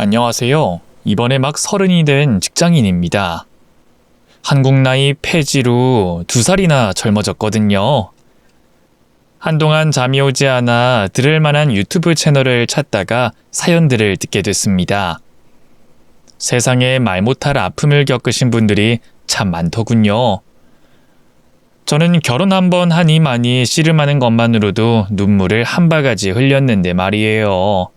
안녕하세요. 이번에 막 30이 된 직장인입니다. 한국 나이 폐지로 2살이나 젊어졌거든요. 한동안 잠이 오지 않아 들을 만한 유튜브 채널을 찾다가 사연들을 듣게 됐습니다. 세상에 말 못할 아픔을 겪으신 분들이 참 많더군요. 저는 결혼 한번 하니 많이 씨름하는 것만으로도 눈물을 한 바가지 흘렸는데 말이에요.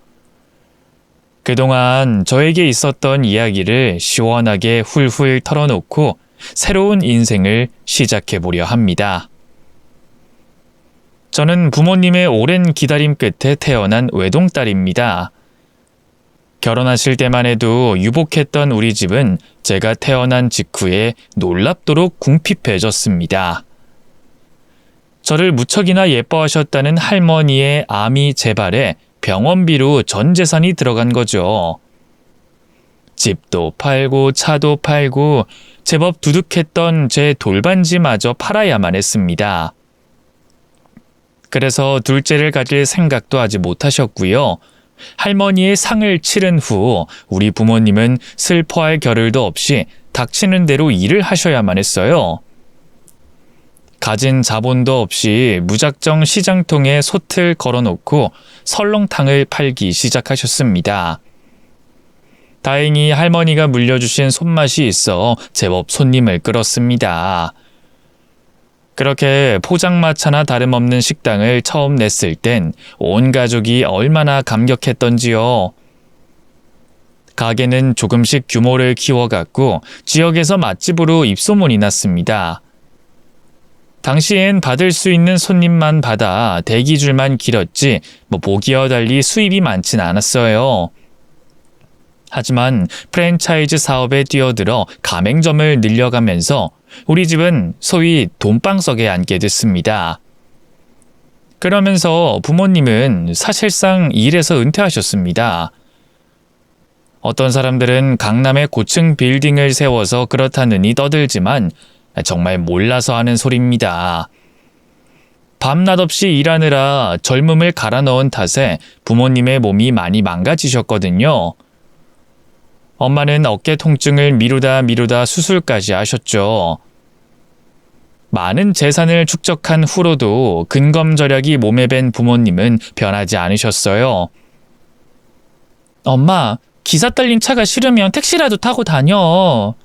그동안 저에게 있었던 이야기를 시원하게 훌훌 털어놓고 새로운 인생을 시작해보려 합니다. 저는 부모님의 오랜 기다림 끝에 태어난 외동딸입니다. 결혼하실 때만 해도 유복했던 우리 집은 제가 태어난 직후에 놀랍도록 궁핍해졌습니다. 저를 무척이나 예뻐하셨다는 할머니의 암이 재발에 병원비로 전 재산이 들어간 거죠. 집도 팔고 차도 팔고 제법 두둑했던 제 돌반지마저 팔아야만 했습니다. 그래서 둘째를 가질 생각도 하지 못하셨고요. 할머니의 상을 치른 후 우리 부모님은 슬퍼할 겨를도 없이 닥치는 대로 일을 하셔야만 했어요. 가진 자본도 없이 무작정 시장통에 솥을 걸어놓고 설렁탕을 팔기 시작하셨습니다. 다행히 할머니가 물려주신 손맛이 있어 제법 손님을 끌었습니다. 그렇게 포장마차나 다름없는 식당을 처음 냈을 땐 온 가족이 얼마나 감격했던지요. 가게는 조금씩 규모를 키워갔고 지역에서 맛집으로 입소문이 났습니다. 당시엔 받을 수 있는 손님만 받아 대기줄만 길었지 보기와 달리 수입이 많진 않았어요. 하지만 프랜차이즈 사업에 뛰어들어 가맹점을 늘려가면서 우리 집은 소위 돈방석에 앉게 됐습니다. 그러면서 부모님은 사실상 일에서 은퇴하셨습니다. 어떤 사람들은 강남에 고층 빌딩을 세워서 그렇다느니 떠들지만 정말 몰라서 하는 소리입니다. 밤낮 없이 일하느라 젊음을 갈아 넣은 탓에 부모님의 몸이 많이 망가지셨거든요. 엄마는 어깨 통증을 미루다 수술까지 하셨죠. 많은 재산을 축적한 후로도 근검절약이 몸에 밴 부모님은 변하지 않으셨어요. 엄마, 기사 딸린 차가 싫으면 택시라도 타고 다녀.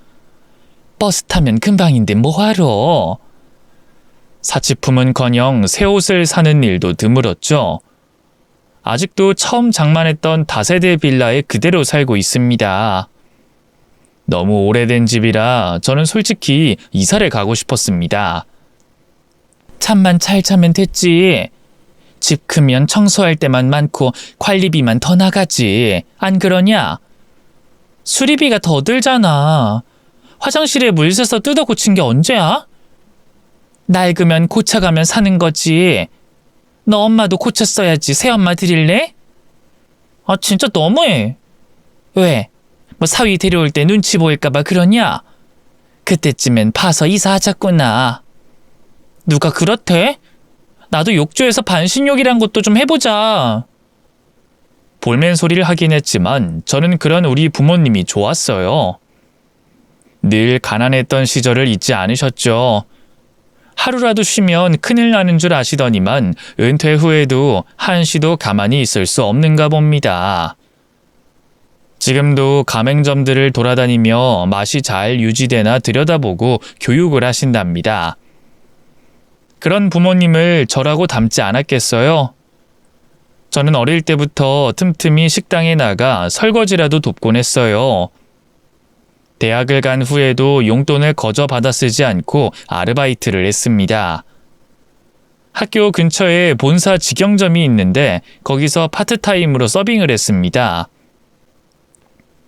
버스 타면 금방인데 뭐하러. 사치품은커녕 새 옷을 사는 일도 드물었죠. 아직도 처음 장만했던 다세대 빌라에 그대로 살고 있습니다. 너무 오래된 집이라 저는 솔직히 이사를 가고 싶었습니다. 잠만 잘 자면 됐지. 집 크면 청소할 때만 많고 관리비만 더 나가지. 안 그러냐? 수리비가 더 들잖아. 화장실에 물 새서 뜯어 고친 게 언제야? 낡으면 고쳐가면 사는 거지. 너 엄마도 고쳤어야지. 새엄마 드릴래? 아, 진짜 너무해. 왜? 뭐 사위 데려올 때 눈치 보일까봐 그러냐? 그때쯤엔 파서 이사하자꾸나. 누가 그렇대? 나도 욕조에서 반신욕이란 것도 좀 해보자. 볼멘 소리를 하긴 했지만 저는 그런 우리 부모님이 좋았어요. 늘 가난했던 시절을 잊지 않으셨죠. 하루라도 쉬면 큰일 나는 줄 아시더니만 은퇴 후에도 한시도 가만히 있을 수 없는가 봅니다. 지금도 가맹점들을 돌아다니며 맛이 잘 유지되나 들여다보고 교육을 하신답니다. 그런 부모님을 저라고 닮지 않았겠어요? 저는 어릴 때부터 틈틈이 식당에 나가 설거지라도 돕곤 했어요. 대학을 간 후에도 용돈을 거저 받아 쓰지 않고 아르바이트를 했습니다. 학교 근처에 본사 직영점이 있는데 거기서 파트타임으로 서빙을 했습니다.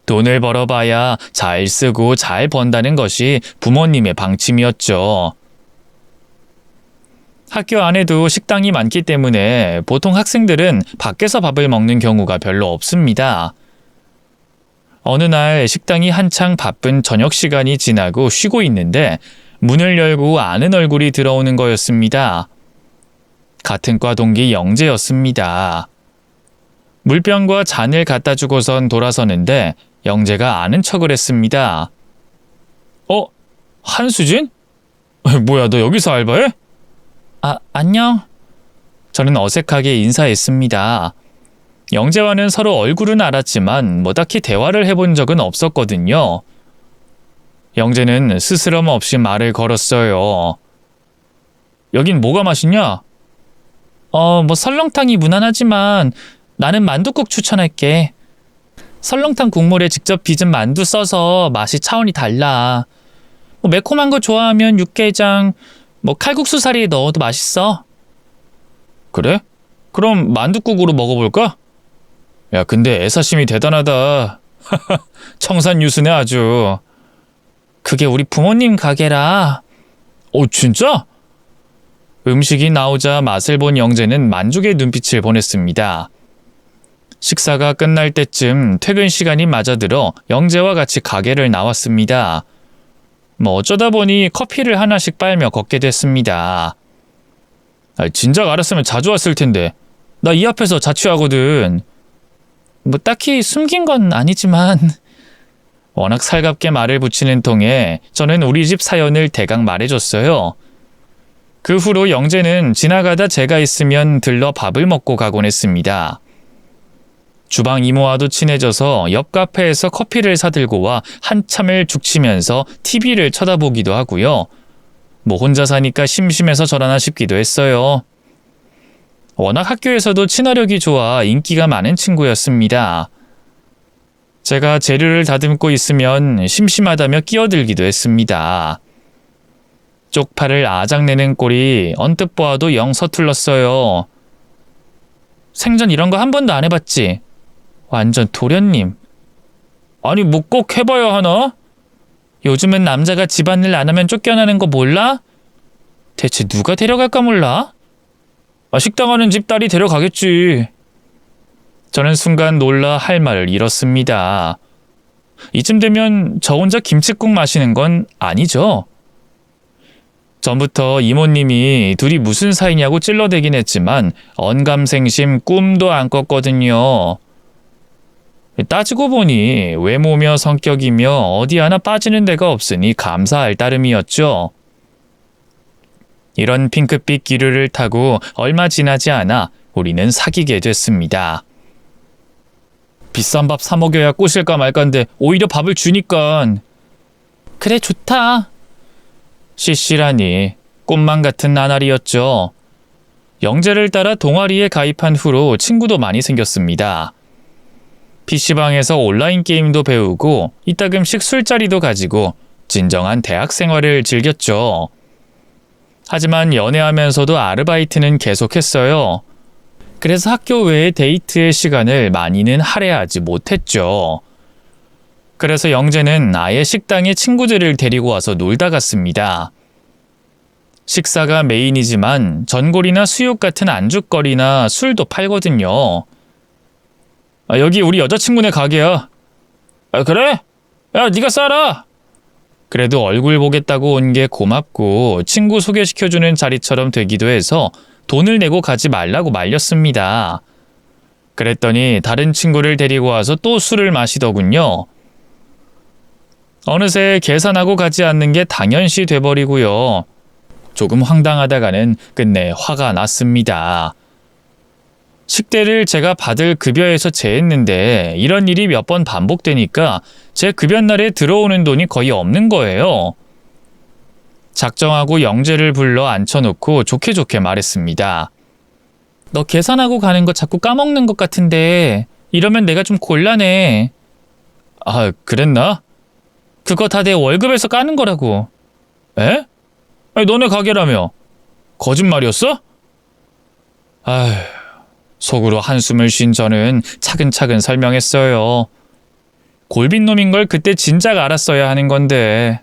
돈을 벌어봐야 잘 쓰고 잘 번다는 것이 부모님의 방침이었죠. 학교 안에도 식당이 많기 때문에 보통 학생들은 밖에서 밥을 먹는 경우가 별로 없습니다. 어느 날 식당이 한창 바쁜 저녁 시간이 지나고 쉬고 있는데 문을 열고 아는 얼굴이 들어오는 거였습니다. 같은 과 동기 영재였습니다. 물병과 잔을 갖다 주고선 돌아서는데 영재가 아는 척을 했습니다. 한수진? 뭐야, 너 여기서 알바해? 안녕. 저는 어색하게 인사했습니다. 영재와는 서로 얼굴은 알았지만 뭐 딱히 대화를 해본 적은 없었거든요. 영재는 스스럼 없이 말을 걸었어요. 여긴 뭐가 맛있냐? 뭐 설렁탕이 무난하지만 나는 만둣국 추천할게. 설렁탕 국물에 직접 빚은 만두 써서 맛이 차원이 달라. 뭐 매콤한 거 좋아하면 육개장, 뭐 칼국수 사리에 넣어도 맛있어. 그래? 그럼 만둣국으로 먹어볼까? 야, 근데 애사심이 대단하다. 청산유수네 아주. 그게 우리 부모님 가게라. 진짜? 음식이 나오자 맛을 본 영재는 만족의 눈빛을 보냈습니다. 식사가 끝날 때쯤 퇴근 시간이 맞아들어 영재와 같이 가게를 나왔습니다. 뭐 어쩌다 보니 커피를 하나씩 빨며 걷게 됐습니다. 진작 알았으면 자주 왔을 텐데. 나 이 앞에서 자취하거든. 뭐 딱히 숨긴 건 아니지만 워낙 살갑게 말을 붙이는 통에 저는 우리 집 사연을 대강 말해줬어요. 그 후로 영재는 지나가다 제가 있으면 들러 밥을 먹고 가곤 했습니다. 주방 이모와도 친해져서 옆 카페에서 커피를 사들고 와 한참을 죽치면서 TV를 쳐다보기도 하고요. 뭐 혼자 사니까 심심해서 저러나 싶기도 했어요. 워낙 학교에서도 친화력이 좋아 인기가 많은 친구였습니다. 제가 재료를 다듬고 있으면 심심하다며 끼어들기도 했습니다. 쪽팔을 아작내는 꼴이 언뜻 보아도 영 서툴렀어요. 생전 이런 거 한 번도 안 해봤지? 완전 도련님. 아니 뭐 꼭 해봐야 하나? 요즘은 남자가 집안일 안 하면 쫓겨나는 거 몰라? 대체 누가 데려갈까 몰라? 식당 하는 집 딸이 데려가겠지. 저는 순간 놀라 할 말을 잃었습니다. 이쯤 되면 저 혼자 김칫국 마시는 건 아니죠? 전부터 이모님이 둘이 무슨 사이냐고 찔러대긴 했지만 언감생심 꿈도 안 꿨거든요. 따지고 보니 외모며 성격이며 어디 하나 빠지는 데가 없으니 감사할 따름이었죠. 이런 핑크빛 기류를 타고 얼마 지나지 않아 우리는 사귀게 됐습니다. 비싼 밥 사 먹여야 꼬실까 말까인데 오히려 밥을 주니깐. 그래 좋다. 시시라니 꿈만 같은 나날이었죠. 영재를 따라 동아리에 가입한 후로 친구도 많이 생겼습니다. PC방에서 온라인 게임도 배우고 이따금씩 술자리도 가지고 진정한 대학 생활을 즐겼죠. 하지만 연애하면서도 아르바이트는 계속했어요. 그래서 학교 외에 데이트의 시간을 많이는 할애하지 못했죠. 그래서 영재는 아예 식당에 친구들을 데리고 와서 놀다 갔습니다. 식사가 메인이지만 전골이나 수육 같은 안주거리나 술도 팔거든요. 여기 우리 여자친구네 가게야. 그래? 야, 네가 싸라. 그래도 얼굴 보겠다고 온 게 고맙고 친구 소개시켜주는 자리처럼 되기도 해서 돈을 내고 가지 말라고 말렸습니다. 그랬더니 다른 친구를 데리고 와서 또 술을 마시더군요. 어느새 계산하고 가지 않는 게 당연시 돼버리고요. 조금 황당하다가는 끝내 화가 났습니다. 식대를 제가 받을 급여에서 제했는데 이런 일이 몇 번 반복되니까 제 급여날에 들어오는 돈이 거의 없는 거예요. 작정하고 영재를 불러 앉혀놓고 좋게 좋게 말했습니다. 너 계산하고 가는 거 자꾸 까먹는 것 같은데 이러면 내가 좀 곤란해. 그랬나? 그거 다 내 월급에서 까는 거라고. 에? 아니, 너네 가게라며. 거짓말이었어? 속으로 한숨을 쉰 저는 차근차근 설명했어요. 골빈놈인 걸 그때 진작 알았어야 하는 건데.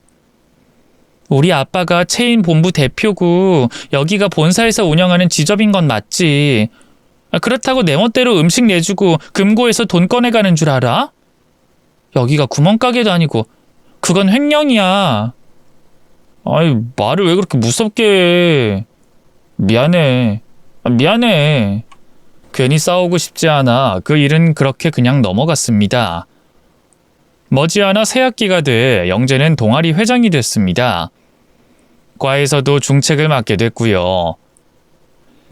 우리 아빠가 체인 본부 대표고 여기가 본사에서 운영하는 지점인 건 맞지. 그렇다고 내 멋대로 음식 내주고 금고에서 돈 꺼내가는 줄 알아? 여기가 구멍가게도 아니고 그건 횡령이야. 말을 왜 그렇게 무섭게 해. 미안해. 괜히 싸우고 싶지 않아 그 일은 그렇게 그냥 넘어갔습니다. 머지않아 새학기가 돼 영재는 동아리 회장이 됐습니다. 과에서도 중책을 맡게 됐고요.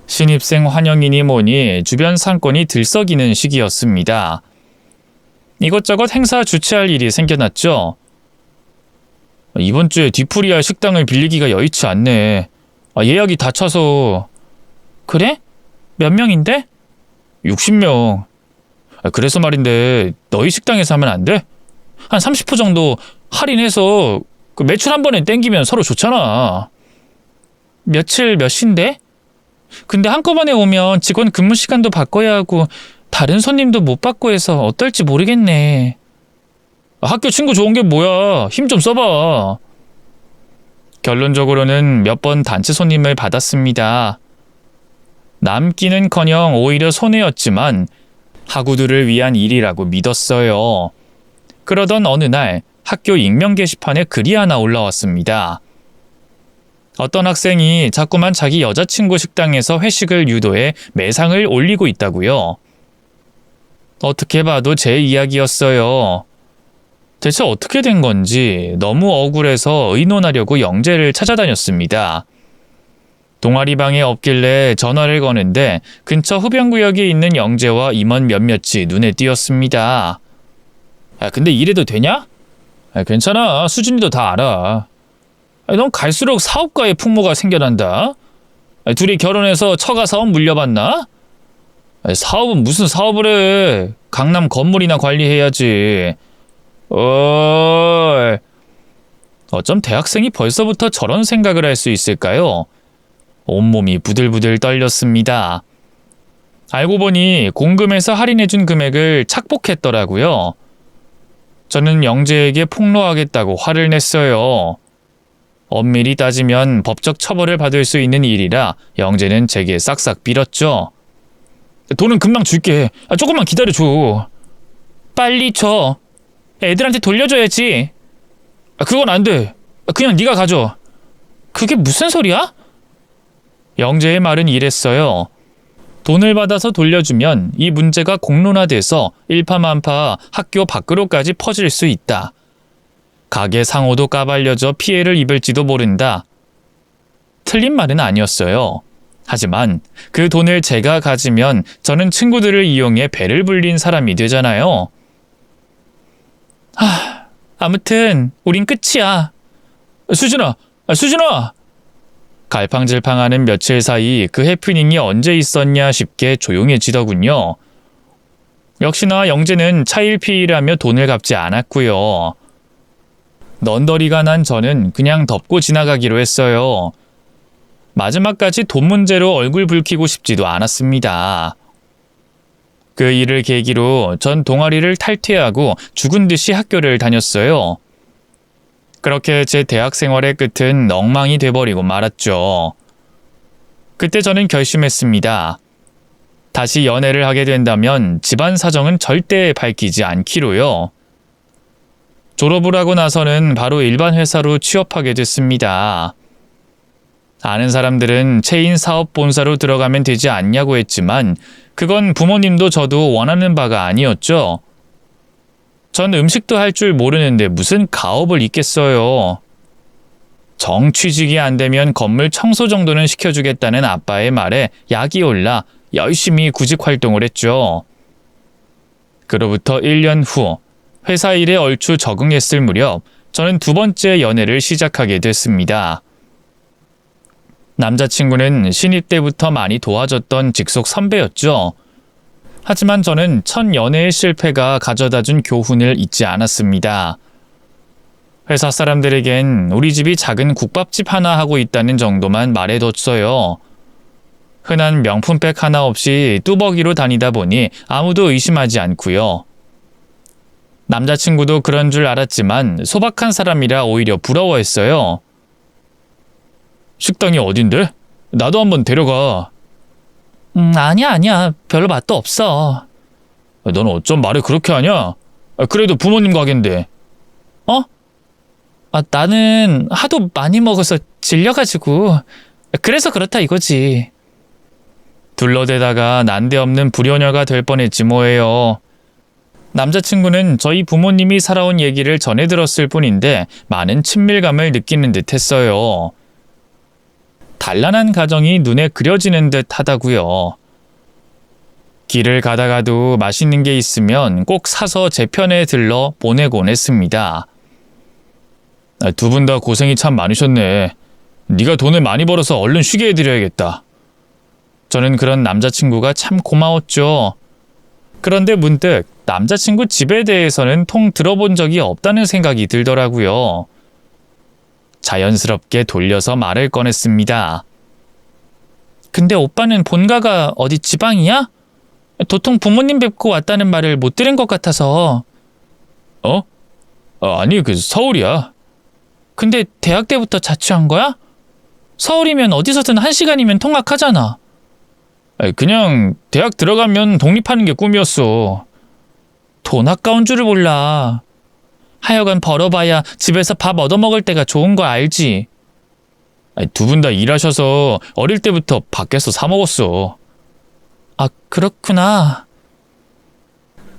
신입생 환영이니 뭐니 주변 상권이 들썩이는 시기였습니다. 이것저것 행사 주최할 일이 생겨났죠. 이번 주에 뒤풀이할 식당을 빌리기가 여의치 않네. 예약이 다 차서. 그래? 몇 명인데? 60명. 그래서 말인데 너희 식당에서 하면 안 돼? 한 30% 정도 할인해서 그 매출 한 번에 땡기면 서로 좋잖아. 며칠 몇 시인데? 근데 한꺼번에 오면 직원 근무 시간도 바꿔야 하고 다른 손님도 못 받고 해서 어떨지 모르겠네. 학교 친구 좋은 게 뭐야. 힘 좀 써봐. 결론적으로는 몇 번 단체 손님을 받았습니다. 남기는커녕 오히려 손해였지만 학우들을 위한 일이라고 믿었어요. 그러던 어느 날 학교 익명 게시판에 글이 하나 올라왔습니다. 어떤 학생이 자꾸만 자기 여자친구 식당에서 회식을 유도해 매상을 올리고 있다고요. 어떻게 봐도 제 이야기였어요. 대체 어떻게 된 건지 너무 억울해서 의논하려고 영재를 찾아다녔습니다. 동아리방에 없길래 전화를 거는데 근처 흡연구역에 있는 영재와 임원 몇몇이 눈에 띄었습니다. 근데 이래도 되냐? 괜찮아. 수진이도 다 알아. 넌 갈수록 사업가의 풍모가 생겨난다. 둘이 결혼해서 처가 사업 물려받나? 사업은 무슨 사업을 해. 강남 건물이나 관리해야지. 어쩜 대학생이 벌써부터 저런 생각을 할 수 있을까요? 온몸이 부들부들 떨렸습니다. 알고 보니 공금에서 할인해준 금액을 착복했더라고요. 저는 영재에게 폭로하겠다고 화를 냈어요. 엄밀히 따지면 법적 처벌을 받을 수 있는 일이라 영재는 제게 싹싹 빌었죠. 돈은 금방 줄게. 조금만 기다려줘. 빨리 줘. 애들한테 돌려줘야지. 그건 안 돼. 그냥 네가 가져. 그게 무슨 소리야? 영재의 말은 이랬어요. 돈을 받아서 돌려주면 이 문제가 공론화돼서 일파만파 학교 밖으로까지 퍼질 수 있다. 가게 상호도 까발려져 피해를 입을지도 모른다. 틀린 말은 아니었어요. 하지만 그 돈을 제가 가지면 저는 친구들을 이용해 배를 불린 사람이 되잖아요. 아무튼 우린 끝이야. 수진아! 갈팡질팡하는 며칠 사이 그 해프닝이 언제 있었냐 싶게 조용해지더군요. 역시나 영재는 차일피일하며 돈을 갚지 않았고요. 넌더리가 난 저는 그냥 덮고 지나가기로 했어요. 마지막까지 돈 문제로 얼굴 붉히고 싶지도 않았습니다. 그 일을 계기로 전 동아리를 탈퇴하고 죽은 듯이 학교를 다녔어요. 그렇게 제 대학 생활의 끝은 엉망이 돼버리고 말았죠. 그때 저는 결심했습니다. 다시 연애를 하게 된다면 집안 사정은 절대 밝히지 않기로요. 졸업을 하고 나서는 바로 일반 회사로 취업하게 됐습니다. 아는 사람들은 체인 사업 본사로 들어가면 되지 않냐고 했지만 그건 부모님도 저도 원하는 바가 아니었죠. 전 음식도 할 줄 모르는데 무슨 가업을 잇겠어요. 정취직이 안 되면 건물 청소 정도는 시켜주겠다는 아빠의 말에 약이 올라 열심히 구직 활동을 했죠. 그로부터 1년 후 회사 일에 얼추 적응했을 무렵 저는 두 번째 연애를 시작하게 됐습니다. 남자친구는 신입 때부터 많이 도와줬던 직속 선배였죠. 하지만 저는 첫 연애의 실패가 가져다준 교훈을 잊지 않았습니다. 회사 사람들에겐 우리 집이 작은 국밥집 하나 하고 있다는 정도만 말해뒀어요. 흔한 명품백 하나 없이 뚜벅이로 다니다 보니 아무도 의심하지 않고요. 남자친구도 그런 줄 알았지만 소박한 사람이라 오히려 부러워했어요. 식당이 어딘데? 나도 한번 데려가. 아니야. 별로 맛도 없어. 넌 어쩜 말을 그렇게 하냐? 그래도 부모님 가게인데. 나는 하도 많이 먹어서 질려가지고 그래서 그렇다 이거지. 둘러대다가 난데없는 불효녀가 될 뻔했지 뭐예요. 남자친구는 저희 부모님이 살아온 얘기를 전해 들었을 뿐인데 많은 친밀감을 느끼는 듯 했어요. 단란한 가정이 눈에 그려지는 듯 하다고요. 길을 가다가도 맛있는 게 있으면 꼭 사서 제 편에 들러 보내곤 했습니다. 두 분 다 고생이 참 많으셨네. 네가 돈을 많이 벌어서 얼른 쉬게 해드려야겠다. 저는 그런 남자친구가 참 고마웠죠. 그런데 문득 남자친구 집에 대해서는 통 들어본 적이 없다는 생각이 들더라고요. 자연스럽게 돌려서 말을 꺼냈습니다. 근데 오빠는 본가가 어디 지방이야? 도통 부모님 뵙고 왔다는 말을 못 들은 것 같아서. 아니, 서울이야. 근데 대학 때부터 자취한 거야? 서울이면 어디서든 1시간이면 통학하잖아. 그냥 대학 들어가면 독립하는 게 꿈이었어. 돈 아까운 줄을 몰라. 하여간 벌어봐야 집에서 밥 얻어먹을 때가 좋은 걸 알지. 두 분 다 일하셔서 어릴 때부터 밖에서 사 먹었어. 아, 그렇구나.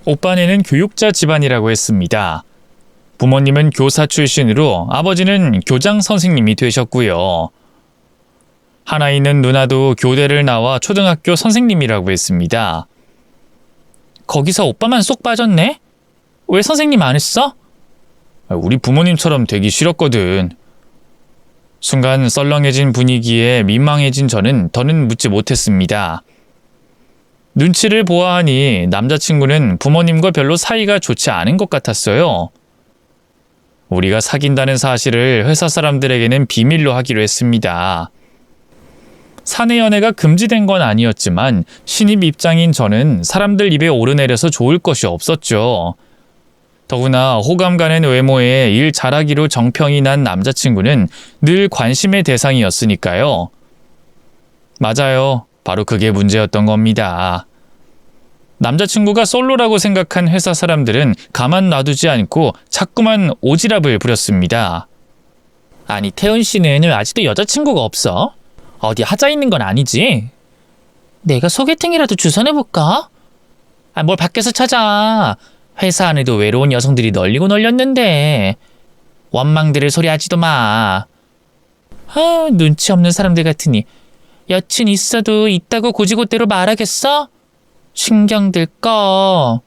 오빠네는 교육자 집안이라고 했습니다. 부모님은 교사 출신으로 아버지는 교장 선생님이 되셨고요. 하나 있는 누나도 교대를 나와 초등학교 선생님이라고 했습니다. 거기서 오빠만 쏙 빠졌네? 왜 선생님 안 했어? 우리 부모님처럼 되기 싫었거든. 순간 썰렁해진 분위기에 민망해진 저는 더는 묻지 못했습니다. 눈치를 보아하니 남자친구는 부모님과 별로 사이가 좋지 않은 것 같았어요. 우리가 사귄다는 사실을 회사 사람들에게는 비밀로 하기로 했습니다. 사내 연애가 금지된 건 아니었지만 신입 입장인 저는 사람들 입에 오르내려서 좋을 것이 없었죠. 더구나 호감 가는 외모에 일 잘하기로 정평이 난 남자친구는 늘 관심의 대상이었으니까요. 맞아요. 바로 그게 문제였던 겁니다. 남자친구가 솔로라고 생각한 회사 사람들은 가만 놔두지 않고 자꾸만 오지랖을 부렸습니다. 아니, 태은 씨는 왜 아직도 여자친구가 없어? 어디 하자 있는 건 아니지? 내가 소개팅이라도 주선해볼까? 뭘 밖에서 찾아. 회사 안에도 외로운 여성들이 널리고 널렸는데. 원망들을 소리하지도 마. 눈치 없는 사람들 같으니. 여친 있어도 있다고 고지고대로 말하겠어? 신경들 꺼.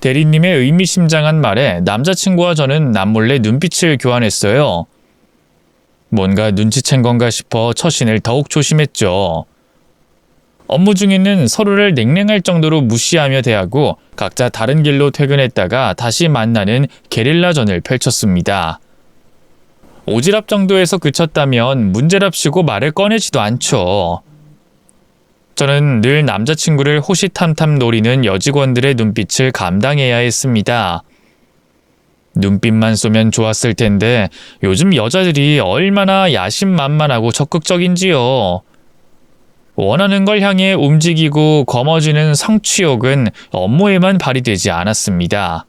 대리님의 의미심장한 말에 남자친구와 저는 남몰래 눈빛을 교환했어요. 뭔가 눈치챈 건가 싶어 처신을 더욱 조심했죠. 업무 중에는 서로를 냉랭할 정도로 무시하며 대하고 각자 다른 길로 퇴근했다가 다시 만나는 게릴라전을 펼쳤습니다. 오지랖 정도에서 그쳤다면 문제랍시고 말을 꺼내지도 않죠. 저는 늘 남자친구를 호시탐탐 노리는 여직원들의 눈빛을 감당해야 했습니다. 눈빛만 쏘면 좋았을 텐데 요즘 여자들이 얼마나 야심만만하고 적극적인지요. 원하는 걸 향해 움직이고 거머쥐는 성취욕은 업무에만 발휘되지 않았습니다.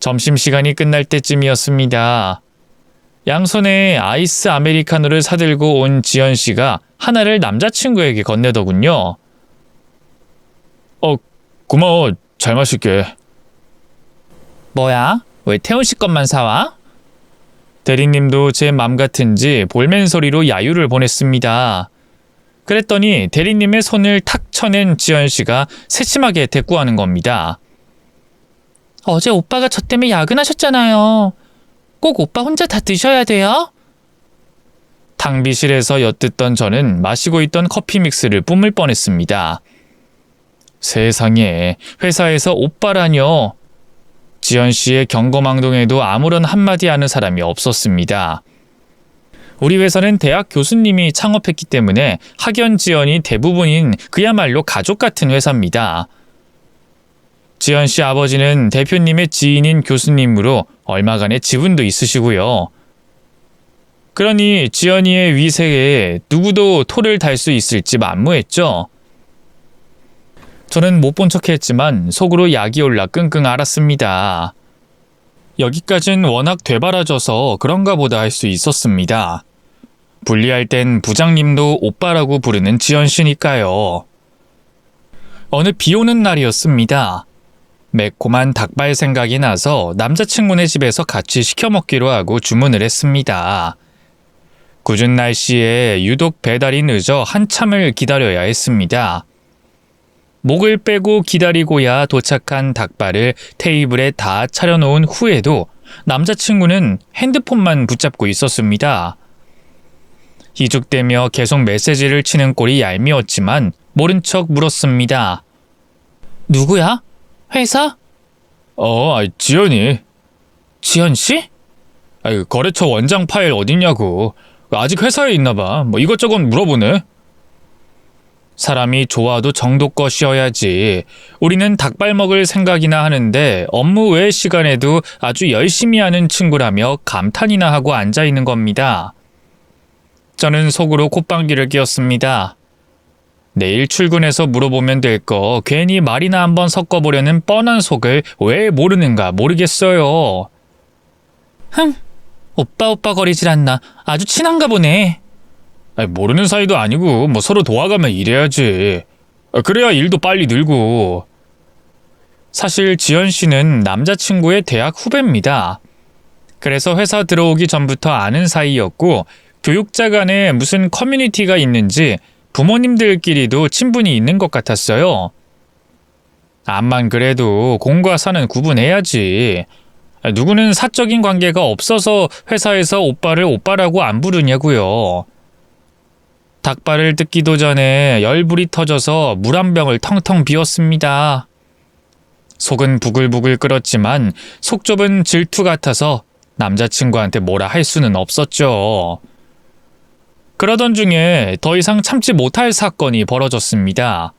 점심시간이 끝날 때쯤이었습니다. 양손에 아이스 아메리카노를 사들고 온 지연 씨가 하나를 남자친구에게 건네더군요. 고마워. 잘 마실게. 뭐야? 왜 태훈 씨 것만 사와? 대리님도 제 맘 같은지 볼멘 소리로 야유를 보냈습니다. 그랬더니 대리님의 손을 탁 쳐낸 지연 씨가 세심하게 대꾸하는 겁니다. 어제 오빠가 저 때문에 야근하셨잖아요. 꼭 오빠 혼자 다 드셔야 돼요? 탕비실에서 엿듣던 저는 마시고 있던 커피 믹스를 뿜을 뻔했습니다. 세상에, 회사에서 오빠라뇨. 지연 씨의 경거망동에도 아무런 한마디 하는 사람이 없었습니다. 우리 회사는 대학 교수님이 창업했기 때문에 학연 지연이 대부분인 그야말로 가족 같은 회사입니다. 지연 씨 아버지는 대표님의 지인인 교수님으로 얼마간의 지분도 있으시고요. 그러니 지연이의 위세에 누구도 토를 달 수 있을지 만무했죠. 저는 못 본 척했지만 속으로 약이 올라 끙끙 앓았습니다. 여기까진 워낙 되바라져서 그런가 보다 할 수 있었습니다. 불리할 땐 부장님도 오빠라고 부르는 지연 씨니까요. 어느 비 오는 날이었습니다. 매콤한 닭발 생각이 나서 남자친구네 집에서 같이 시켜 먹기로 하고 주문을 했습니다. 궂은 날씨에 유독 배달이 늦어 한참을 기다려야 했습니다. 목을 빼고 기다리고야 도착한 닭발을 테이블에 다 차려놓은 후에도 남자친구는 핸드폰만 붙잡고 있었습니다. 희죽대며 계속 메시지를 치는 꼴이 얄미웠지만 모른 척 물었습니다. 누구야? 회사? 지연이. 지연 씨? 거래처 원장 파일 어딨냐고. 아직 회사에 있나봐. 뭐 이것저것 물어보네. 사람이 좋아도 정도껏이어야지. 우리는 닭발 먹을 생각이나 하는데 업무 외 시간에도 아주 열심히 하는 친구라며 감탄이나 하고 앉아 있는 겁니다. 저는 속으로 콧방귀를 뀌었습니다. 내일 출근해서 물어보면 될 거 괜히 말이나 한번 섞어보려는 뻔한 속을 왜 모르는가 모르겠어요. 오빠 거리질 않나. 아주 친한가 보네. 모르는 사이도 아니고 뭐 서로 도와가며 일해야지. 그래야 일도 빨리 늘고. 사실 지연 씨는 남자친구의 대학 후배입니다. 그래서 회사 들어오기 전부터 아는 사이였고 교육자 간에 무슨 커뮤니티가 있는지 부모님들끼리도 친분이 있는 것 같았어요. 암만 그래도 공과 사는 구분해야지. 누구는 사적인 관계가 없어서 회사에서 오빠를 오빠라고 안 부르냐고요. 닭발을 뜯기도 전에 열불이 터져서 물 한 병을 텅텅 비웠습니다. 속은 부글부글 끓었지만 속 좁은 질투 같아서 남자친구한테 뭐라 할 수는 없었죠. 그러던 중에 더 이상 참지 못할 사건이 벌어졌습니다.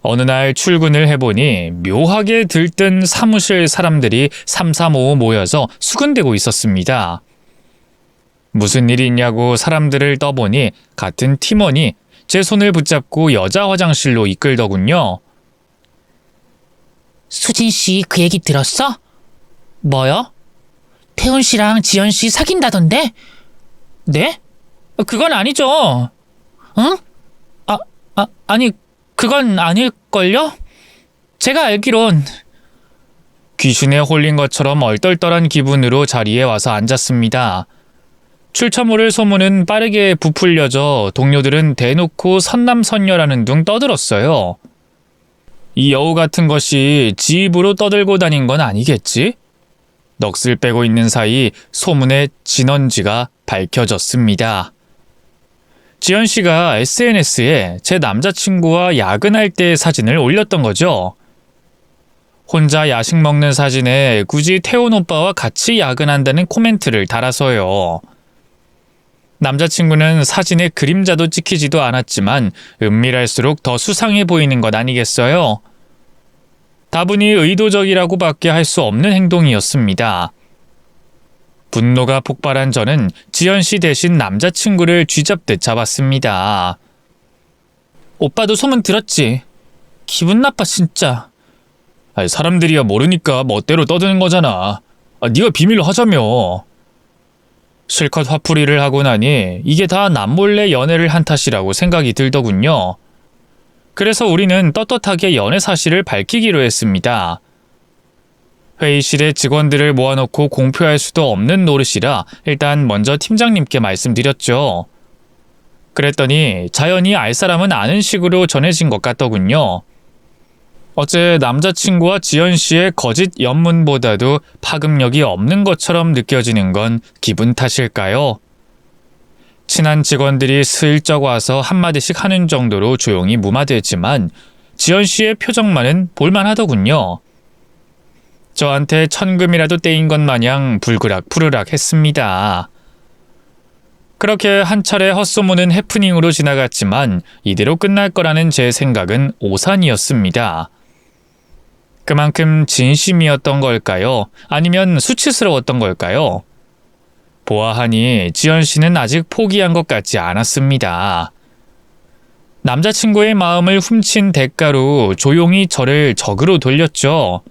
어느 날 출근을 해보니 묘하게 들뜬 사무실 사람들이 삼삼오오 모여서 수근대고 있었습니다. 무슨 일이 있냐고 사람들을 떠보니 같은 팀원이 제 손을 붙잡고 여자 화장실로 이끌더군요. 수진 씨 그 얘기 들었어? 뭐요? 태훈 씨랑 지연 씨 사귄다던데? 네? 그건 아니죠. 응? 아니 그건 아닐걸요? 제가 알기론. 귀신에 홀린 것처럼 얼떨떨한 기분으로 자리에 와서 앉았습니다. 출처 모를 소문은 빠르게 부풀려져 동료들은 대놓고 선남선녀라는 둥 떠들었어요. 이 여우 같은 것이 지 입으로 떠들고 다닌 건 아니겠지? 넋을 빼고 있는 사이 소문의 진원지가 밝혀졌습니다. 지연 씨가 SNS에 제 남자친구와 야근할 때의 사진을 올렸던 거죠. 혼자 야식 먹는 사진에 굳이 태훈 오빠와 같이 야근한다는 코멘트를 달아서요. 남자친구는 사진에 그림자도 찍히지도 않았지만 은밀할수록 더 수상해 보이는 것 아니겠어요? 다분히 의도적이라고밖에 할 수 없는 행동이었습니다. 분노가 폭발한 저는 지연 씨 대신 남자친구를 쥐잡듯 잡았습니다. 오빠도 소문 들었지? 기분 나빠 진짜. 사람들이야 모르니까 멋대로 떠드는 거잖아. 네가 비밀로 하자며. 실컷 화풀이를 하고 나니 이게 다 남몰래 연애를 한 탓이라고 생각이 들더군요. 그래서 우리는 떳떳하게 연애 사실을 밝히기로 했습니다. 회의실에 직원들을 모아놓고 공표할 수도 없는 노릇이라 일단 먼저 팀장님께 말씀드렸죠. 그랬더니 자연히 알 사람은 아는 식으로 전해진 것 같더군요. 어째 남자친구와 지연 씨의 거짓 연문보다도 파급력이 없는 것처럼 느껴지는 건 기분 탓일까요? 친한 직원들이 슬쩍 와서 한마디씩 하는 정도로 조용히 무마됐지만 지연 씨의 표정만은 볼만하더군요. 저한테 천금이라도 떼인 것 마냥 불그락 했습니다. 그렇게 한 차례 헛소문은 해프닝으로 지나갔지만 이대로 끝날 거라는 제 생각은 오산이었습니다. 그만큼 진심이었던 걸까요? 아니면 수치스러웠던 걸까요? 보아하니 지연 씨는 아직 포기한 것 같지 않았습니다. 남자친구의 마음을 훔친 대가로 조용히 저를 적으로 돌렸죠.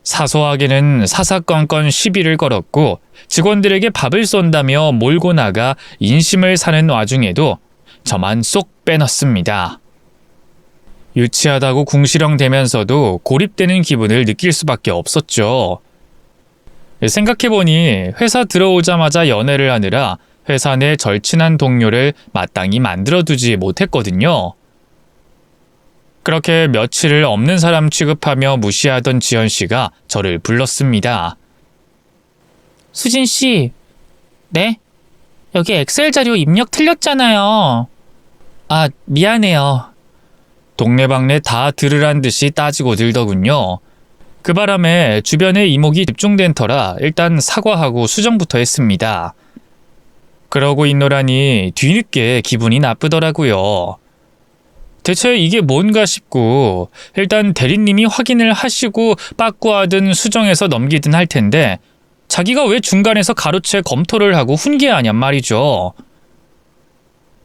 사소하게는 사사건건 시비를 걸었고 직원들에게 밥을 쏜다며 몰고 나가 인심을 사는 와중에도 저만 쏙 빼놨습니다. 유치하다고 궁시렁대면서도 고립되는 기분을 느낄 수밖에 없었죠. 생각해보니 회사 들어오자마자 연애를 하느라 회사 내 절친한 동료를 마땅히 만들어두지 못했거든요. 그렇게 며칠을 없는 사람 취급하며 무시하던 지연 씨가 저를 불렀습니다. 수진 씨. 네? 여기 엑셀 자료 입력 틀렸잖아요. 아, 미안해요. 동네방네 다 들으란 듯이 따지고 들더군요. 그 바람에 주변에 이목이 집중된 터라 일단 사과하고 수정부터 했습니다. 그러고 있노라니 뒤늦게 기분이 나쁘더라고요. 대체 이게 뭔가 싶고 일단 대리님이 확인을 하시고 빠꾸하든 수정해서 넘기든 할 텐데 자기가 왜 중간에서 가로채 검토를 하고 훈계하냔 말이죠.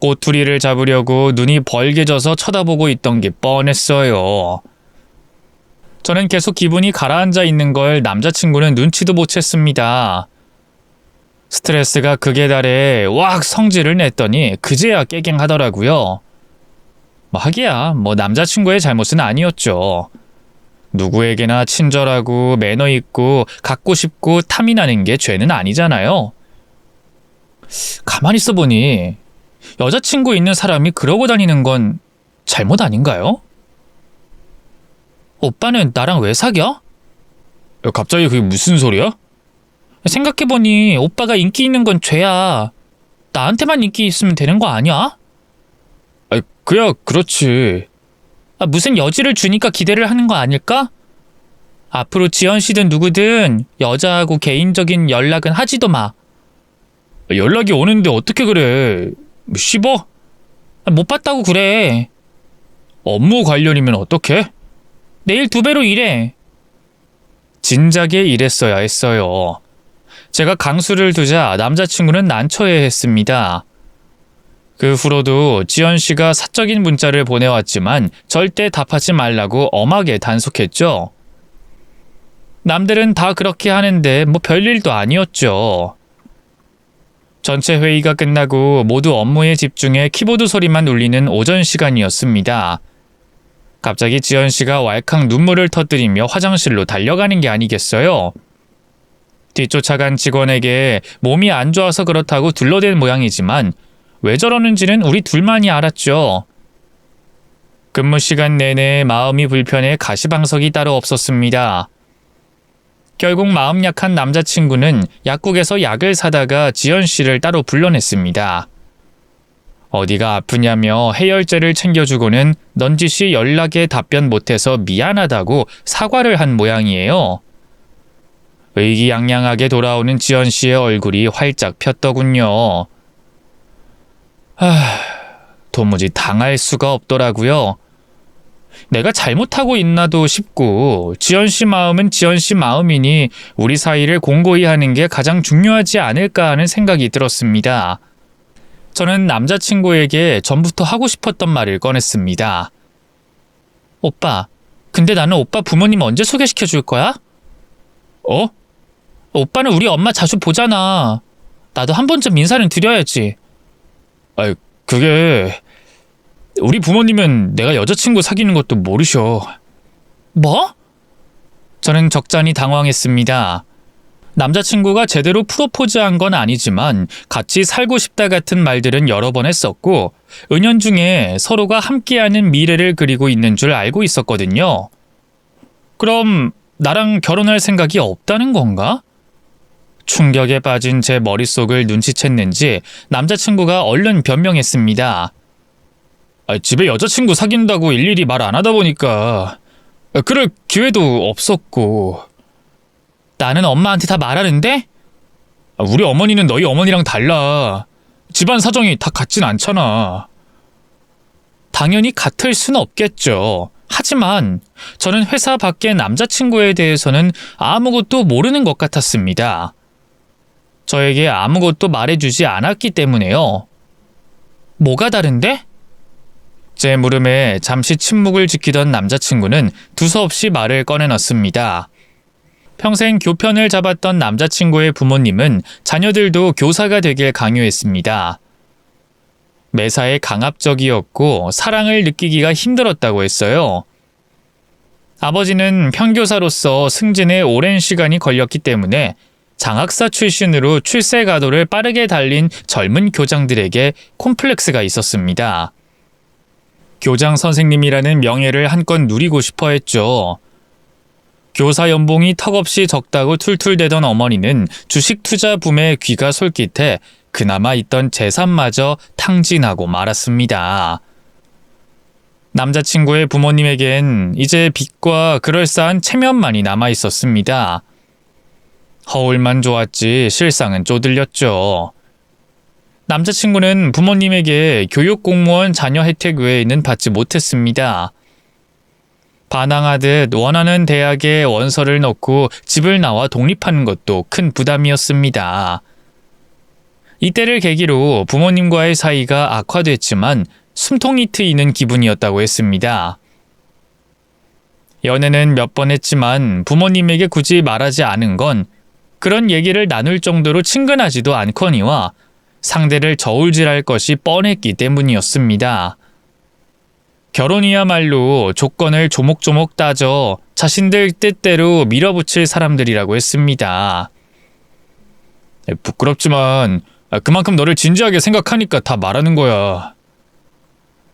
꼬투리를 잡으려고 눈이 벌게져서 쳐다보고 있던 게 뻔했어요. 저는 계속 기분이 가라앉아 있는 걸 남자친구는 눈치도 못 챘습니다. 스트레스가 극에 달해 왁 성질을 냈더니 그제야 깨갱하더라고요. 하기야 남자친구의 잘못은 아니었죠. 누구에게나 친절하고 매너 있고 갖고 싶고 탐이 나는 게 죄는 아니잖아요. 가만히 있어보니 여자친구 있는 사람이 그러고 다니는 건 잘못 아닌가요? 오빠는 나랑 왜 사겨? 갑자기 그게 무슨 소리야? 생각해보니 오빠가 인기 있는 건 죄야. 나한테만 인기 있으면 되는 거 아니야? 그야 그렇지. 무슨 여지를 주니까 기대를 하는 거 아닐까? 앞으로 지연 씨든 누구든 여자하고 개인적인 연락은 하지도 마. 연락이 오는데 어떻게 그래? 씹어? 못 봤다고 그래. 업무 관련이면 어떡해? 내일 2배로 일해. 진작에 이랬어야 했어요. 제가 강수를 두자 남자친구는 난처해했습니다. 그 후로도 지연 씨가 사적인 문자를 보내왔지만 절대 답하지 말라고 엄하게 단속했죠. 남들은 다 그렇게 하는데 별일도 아니었죠. 전체 회의가 끝나고 모두 업무에 집중해 키보드 소리만 울리는 오전 시간이었습니다. 갑자기 지연 씨가 왈칵 눈물을 터뜨리며 화장실로 달려가는 게 아니겠어요? 뒤쫓아간 직원에게 몸이 안 좋아서 그렇다고 둘러댄 모양이지만 왜 저러는지는 우리 둘만이 알았죠. 근무 시간 내내 마음이 불편해 가시방석이 따로 없었습니다. 결국 마음 약한 남자친구는 약국에서 약을 사다가 지연 씨를 따로 불러냈습니다. 어디가 아프냐며 해열제를 챙겨주고는 넌지시 연락에 답변 못해서 미안하다고 사과를 한 모양이에요. 의기양양하게 돌아오는 지연 씨의 얼굴이 활짝 폈더군요. 도무지 당할 수가 없더라고요. 내가 잘못하고 있나도 싶고 지연 씨 마음은 지연 씨 마음이니 우리 사이를 공고히 하는 게 가장 중요하지 않을까 하는 생각이 들었습니다. 저는 남자친구에게 전부터 하고 싶었던 말을 꺼냈습니다. 오빠, 근데 나는 오빠 부모님 언제 소개시켜 줄 거야? 오빠는 우리 엄마 자주 보잖아. 나도 한 번쯤 인사는 드려야지. 그게 우리 부모님은 내가 여자친구 사귀는 것도 모르셔. 뭐? 저는 적잖이 당황했습니다. 남자친구가 제대로 프로포즈한 건 아니지만 같이 살고 싶다 같은 말들은 여러 번 했었고 은연중에 서로가 함께하는 미래를 그리고 있는 줄 알고 있었거든요. 그럼 나랑 결혼할 생각이 없다는 건가? 충격에 빠진 제 머릿속을 눈치챘는지 남자친구가 얼른 변명했습니다. 집에 여자친구 사귄다고 일일이 말 안 하다 보니까 그럴 기회도 없었고. 나는 엄마한테 다 말하는데? 우리 어머니는 너희 어머니랑 달라. 집안 사정이 다 같진 않잖아. 당연히 같을 순 없겠죠. 하지만 저는 회사 밖의 남자친구에 대해서는 아무것도 모르는 것 같았습니다. 저에게 아무것도 말해주지 않았기 때문에요. 뭐가 다른데? 제 물음에 잠시 침묵을 지키던 남자친구는 두서없이 말을 꺼내놨습니다. 평생 교편을 잡았던 남자친구의 부모님은 자녀들도 교사가 되길 강요했습니다. 매사에 강압적이었고 사랑을 느끼기가 힘들었다고 했어요. 아버지는 편교사로서 승진에 오랜 시간이 걸렸기 때문에 장학사 출신으로 출세 가도를 빠르게 달린 젊은 교장들에게 콤플렉스가 있었습니다. 교장 선생님이라는 명예를 한껏 누리고 싶어 했죠. 교사 연봉이 턱없이 적다고 툴툴대던 어머니는 주식 투자 붐에 귀가 솔깃해 그나마 있던 재산마저 탕진하고 말았습니다. 남자친구의 부모님에겐 이제 빚과 그럴싸한 체면만이 남아 있었습니다. 허울만 좋았지 실상은 쪼들렸죠. 남자친구는 부모님에게 교육공무원 자녀 혜택 외에는 받지 못했습니다. 반항하듯 원하는 대학에 원서를 넣고 집을 나와 독립하는 것도 큰 부담이었습니다. 이때를 계기로 부모님과의 사이가 악화됐지만 숨통이 트이는 기분이었다고 했습니다. 연애는 몇 번 했지만 부모님에게 굳이 말하지 않은 건 그런 얘기를 나눌 정도로 친근하지도 않거니와 상대를 저울질할 것이 뻔했기 때문이었습니다. 결혼이야말로 조건을 조목조목 따져 자신들 뜻대로 밀어붙일 사람들이라고 했습니다. 부끄럽지만 그만큼 너를 진지하게 생각하니까 다 말하는 거야.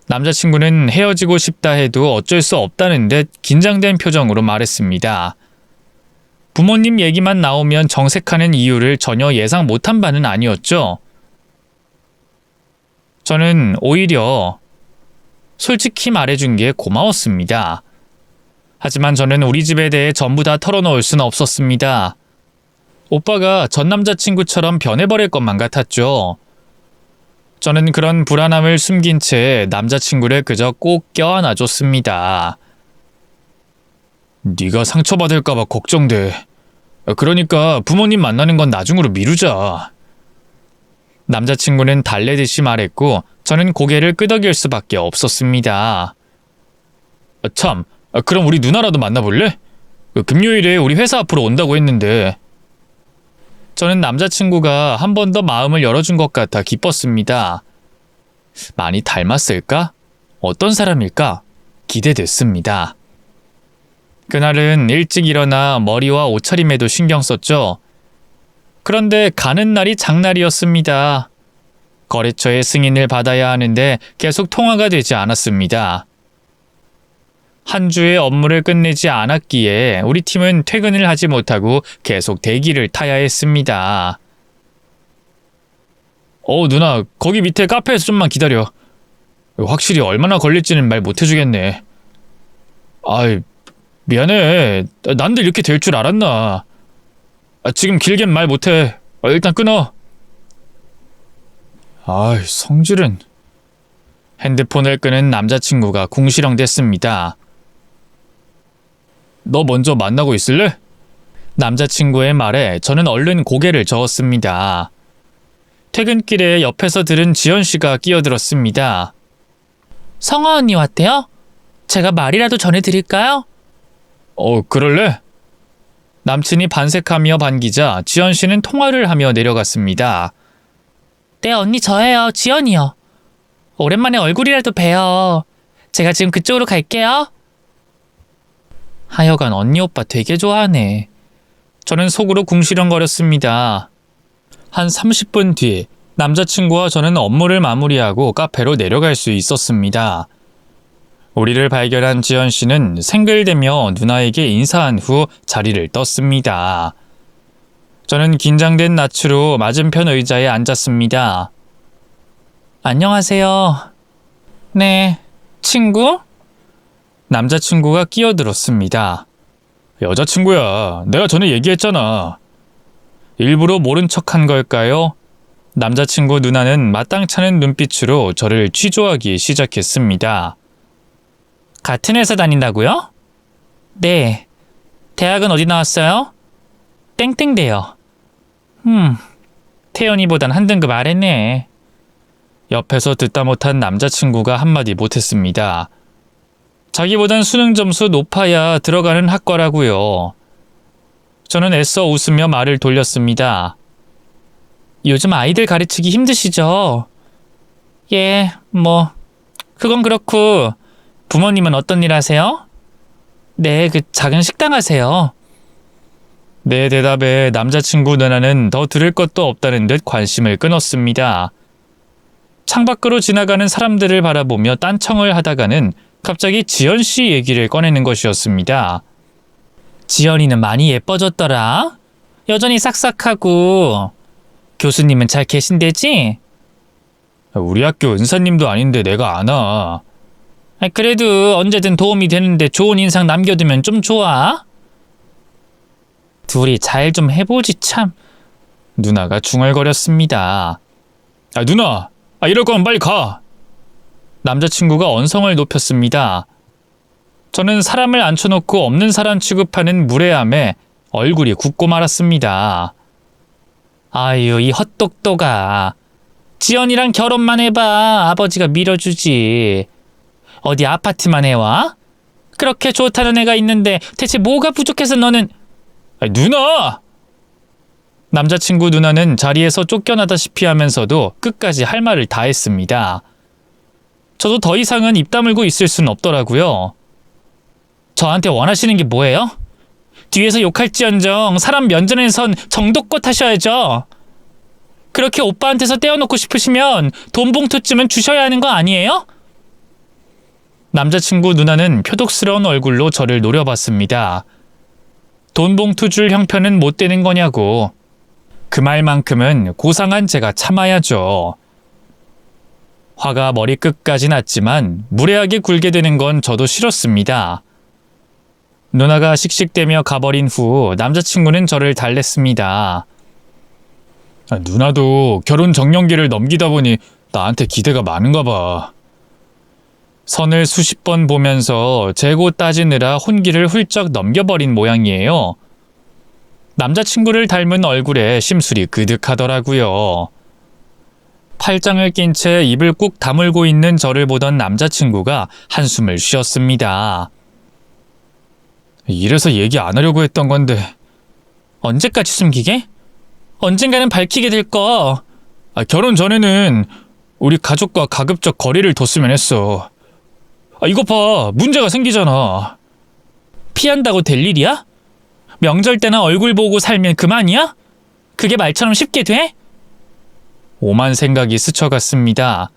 남자친구는 헤어지고 싶다 해도 어쩔 수 없다는 듯 긴장된 표정으로 말했습니다. 부모님 얘기만 나오면 정색하는 이유를 전혀 예상 못한 바는 아니었죠. 저는 오히려 솔직히 말해준 게 고마웠습니다. 하지만 저는 우리 집에 대해 전부 다 털어놓을 수는 없었습니다. 오빠가 전 남자친구처럼 변해버릴 것만 같았죠. 저는 그런 불안함을 숨긴 채 남자친구를 그저 꼭 껴안아줬습니다. 네가 상처받을까 봐 걱정돼. 그러니까 부모님 만나는 건 나중으로 미루자. 남자친구는 달래듯이 말했고 저는 고개를 끄덕일 수밖에 없었습니다. 참, 그럼 우리 누나라도 만나볼래? 금요일에 우리 회사 앞으로 온다고 했는데. 저는 남자친구가 한 번 더 마음을 열어준 것 같아 기뻤습니다. 많이 닮았을까? 어떤 사람일까? 기대됐습니다. 그날은 일찍 일어나 머리와 옷차림에도 신경 썼죠. 그런데 가는 날이 장날이었습니다. 거래처의 승인을 받아야 하는데 계속 통화가 되지 않았습니다. 한 주의 업무를 끝내지 않았기에 우리 팀은 퇴근을 하지 못하고 계속 대기를 타야 했습니다. 누나, 거기 밑에 카페에서 좀만 기다려. 확실히 얼마나 걸릴지는 말 못해주겠네. 아이, 미안해. 난도 이렇게 될 줄 알았나. 지금 길게는 말 못해. 일단 끊어. 아이, 성질은. 핸드폰을 끄는 남자친구가 궁시렁댔습니다. 너 먼저 만나고 있을래? 남자친구의 말에 저는 얼른 고개를 저었습니다. 퇴근길에 옆에서 들은 지연 씨가 끼어들었습니다. 성아 언니 왔대요? 제가 말이라도 전해드릴까요? 그럴래? 남친이 반색하며 반기자 지연 씨는 통화를 하며 내려갔습니다. 네 언니 저예요. 지연이요. 오랜만에 얼굴이라도 봬요. 제가 지금 그쪽으로 갈게요. 하여간 언니 오빠 되게 좋아하네. 저는 속으로 궁시렁거렸습니다. 한 30분 뒤 남자친구와 저는 업무를 마무리하고 카페로 내려갈 수 있었습니다. 우리를 발견한 지연 씨는 생글대며 누나에게 인사한 후 자리를 떴습니다. 저는 긴장된 낯으로 맞은편 의자에 앉았습니다. 안녕하세요. 네, 친구? 남자친구가 끼어들었습니다. 여자친구야. 내가 전에 얘기했잖아. 일부러 모른 척한 걸까요? 남자친구 누나는 마땅찮은 눈빛으로 저를 취조하기 시작했습니다. 같은 회사 다닌다고요? 네. 대학은 어디 나왔어요? 땡땡대요. 태연이보단 한 등급 아래네. 옆에서 듣다 못한 남자친구가 한마디 못했습니다. 자기보단 수능 점수 높아야 들어가는 학과라고요. 저는 애써 웃으며 말을 돌렸습니다. 요즘 아이들 가르치기 힘드시죠? 예, 그건 그렇고, 부모님은 어떤 일 하세요? 네, 그 작은 식당 하세요. 내 대답에 남자친구 누나는 더 들을 것도 없다는 듯 관심을 끊었습니다. 창밖으로 지나가는 사람들을 바라보며 딴청을 하다가는 갑자기 지연 씨 얘기를 꺼내는 것이었습니다. 지연이는 많이 예뻐졌더라. 여전히 싹싹하고. 교수님은 잘 계신대지? 우리 학교 은사님도 아닌데 내가 아나. 그래도 언제든 도움이 되는데 좋은 인상 남겨두면 좀 좋아. 둘이 잘 좀 해보지 참. 누나가 중얼거렸습니다. 누나, 이럴 거면 빨리 가. 남자친구가 언성을 높였습니다. 저는 사람을 앉혀놓고 없는 사람 취급하는 무례함에 얼굴이 굳고 말았습니다. 아유, 이 헛똑똑아. 지연이랑 결혼만 해봐. 아버지가 밀어주지. 어디 아파트만 해와? 그렇게 좋다는 애가 있는데 대체 뭐가 부족해서 너는... 누나! 남자친구 누나는 자리에서 쫓겨나다시피 하면서도 끝까지 할 말을 다 했습니다. 저도 더 이상은 입 다물고 있을 순 없더라고요. 저한테 원하시는 게 뭐예요? 뒤에서 욕할지언정 사람 면전에선 정도껏 하셔야죠. 그렇게 오빠한테서 떼어놓고 싶으시면 돈 봉투쯤은 주셔야 하는 거 아니에요? 남자친구 누나는 표독스러운 얼굴로 저를 노려봤습니다. 돈 봉투 줄 형편은 못 되는 거냐고. 그 말만큼은 고상한 제가 참아야죠. 화가 머리끝까지 났지만 무례하게 굴게 되는 건 저도 싫었습니다. 누나가 씩씩대며 가버린 후 남자친구는 저를 달랬습니다. 누나도 결혼 정년기를 넘기다 보니 나한테 기대가 많은가 봐. 선을 수십 번 보면서 재고 따지느라 혼기를 훌쩍 넘겨버린 모양이에요. 남자친구를 닮은 얼굴에 심술이 그득하더라고요. 팔짱을 낀 채 입을 꾹 다물고 있는 저를 보던 남자친구가 한숨을 쉬었습니다. 이래서 얘기 안 하려고 했던 건데. 언제까지 숨기게? 언젠가는 밝히게 될 거. 결혼 전에는 우리 가족과 가급적 거리를 뒀으면 했어. 이것 봐, 문제가 생기잖아. 피한다고 될 일이야? 명절 때나 얼굴 보고 살면 그만이야? 그게 말처럼 쉽게 돼? 오만 생각이 스쳐갔습니다.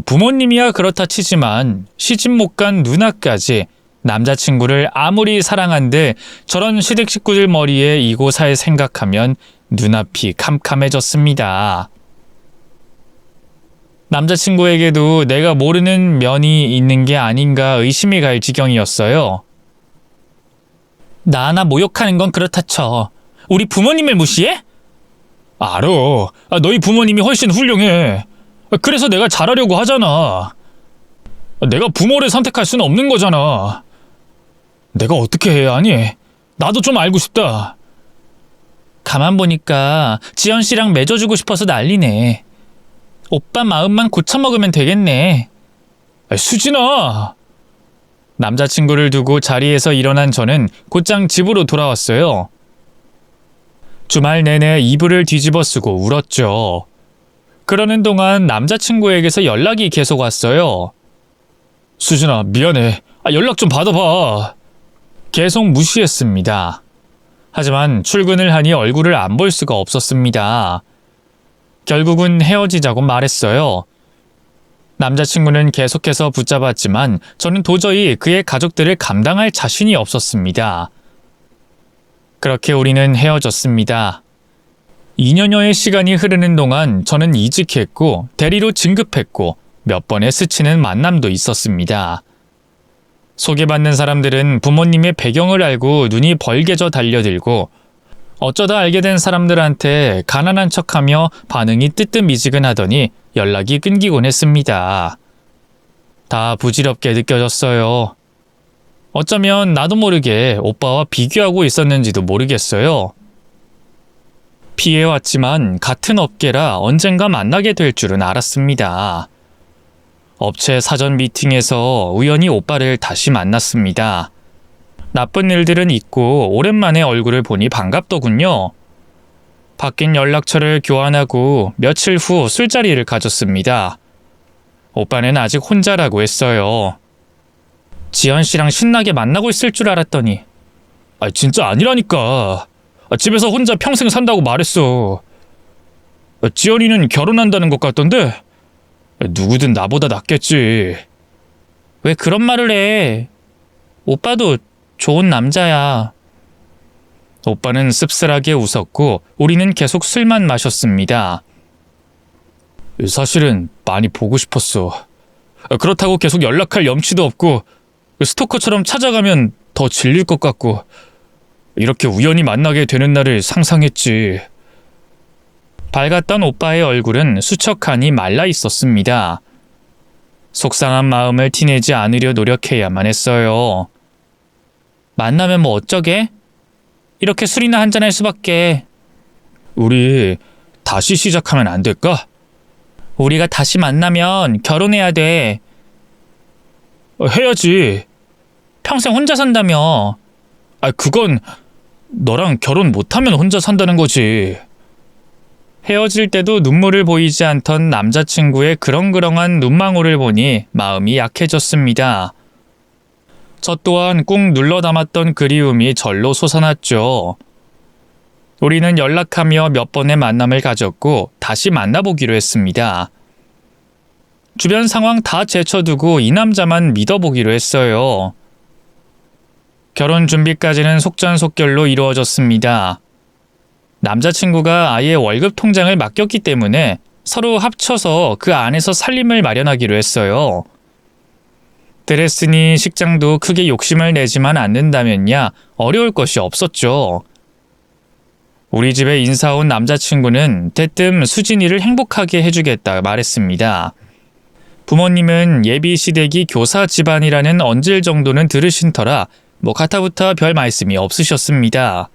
부모님이야 그렇다 치지만 시집 못 간 누나까지 남자친구를 아무리 사랑한들 저런 시댁 식구들 머리에 이고 살 생각하면 눈앞이 캄캄해졌습니다. 남자친구에게도 내가 모르는 면이 있는 게 아닌가 의심이 갈 지경이었어요. 나 하나 모욕하는 건 그렇다 쳐. 우리 부모님을 무시해? 알아. 너희 부모님이 훨씬 훌륭해. 그래서 내가 잘하려고 하잖아. 내가 부모를 선택할 수는 없는 거잖아. 내가 어떻게 해야 하니? 나도 좀 알고 싶다. 가만 보니까 지연 씨랑 맺어주고 싶어서 난리네. 오빠 마음만 고쳐먹으면 되겠네. 수진아! 남자친구를 두고 자리에서 일어난 저는 곧장 집으로 돌아왔어요. 주말 내내 이불을 뒤집어 쓰고 울었죠. 그러는 동안 남자친구에게서 연락이 계속 왔어요. 수진아, 미안해. 연락 좀 받아봐. 계속 무시했습니다. 하지만 출근을 하니 얼굴을 안 볼 수가 없었습니다. 결국은 헤어지자고 말했어요. 남자친구는 계속해서 붙잡았지만 저는 도저히 그의 가족들을 감당할 자신이 없었습니다. 그렇게 우리는 헤어졌습니다. 2년여의 시간이 흐르는 동안 저는 이직했고 대리로 진급했고 몇 번의 스치는 만남도 있었습니다. 소개받는 사람들은 부모님의 배경을 알고 눈이 벌게져 달려들고 어쩌다 알게 된 사람들한테 가난한 척하며 반응이 뜨뜻미지근하더니 연락이 끊기곤 했습니다. 다 부질없게 느껴졌어요. 어쩌면 나도 모르게 오빠와 비교하고 있었는지도 모르겠어요. 피해왔지만 같은 업계라 언젠가 만나게 될 줄은 알았습니다. 업체 사전 미팅에서 우연히 오빠를 다시 만났습니다. 나쁜 일들은 잊고 오랜만에 얼굴을 보니 반갑더군요. 바뀐 연락처를 교환하고 며칠 후 술자리를 가졌습니다. 오빠는 아직 혼자라고 했어요. 지연 씨랑 신나게 만나고 있을 줄 알았더니. 진짜 아니라니까. 집에서 혼자 평생 산다고 말했어. 지연이는 결혼한다는 것 같던데? 누구든 나보다 낫겠지. 왜 그런 말을 해? 오빠도 좋은 남자야. 오빠는 씁쓸하게 웃었고 우리는 계속 술만 마셨습니다. 사실은 많이 보고 싶었어. 그렇다고 계속 연락할 염치도 없고 스토커처럼 찾아가면 더 질릴 것 같고 이렇게 우연히 만나게 되는 날을 상상했지. 밝았던 오빠의 얼굴은 수척하니 말라 있었습니다. 속상한 마음을 티내지 않으려 노력해야만 했어요. 만나면 뭐 어쩌게? 이렇게 술이나 한잔할 수밖에. 우리 다시 시작하면 안 될까? 우리가 다시 만나면 결혼해야 돼. 해야지. 평생 혼자 산다며. 그건 너랑 결혼 못하면 혼자 산다는 거지. 헤어질 때도 눈물을 보이지 않던 남자친구의 그렁그렁한 눈망울을 보니 마음이 약해졌습니다. 저 또한 꾹 눌러 담았던 그리움이 절로 솟아났죠. 우리는 연락하며 몇 번의 만남을 가졌고 다시 만나보기로 했습니다. 주변 상황 다 제쳐두고 이 남자만 믿어보기로 했어요. 결혼 준비까지는 속전속결로 이루어졌습니다. 남자친구가 아예 월급 통장을 맡겼기 때문에 서로 합쳐서 그 안에서 살림을 마련하기로 했어요. 드레스니 식장도 크게 욕심을 내지만 않는다면야 어려울 것이 없었죠. 우리 집에 인사 온 남자친구는 대뜸 수진이를 행복하게 해주겠다 말했습니다. 부모님은 예비 시댁이 교사 집안이라는 언질 정도는 들으신 터라 가타부터 별 말씀이 없으셨습니다.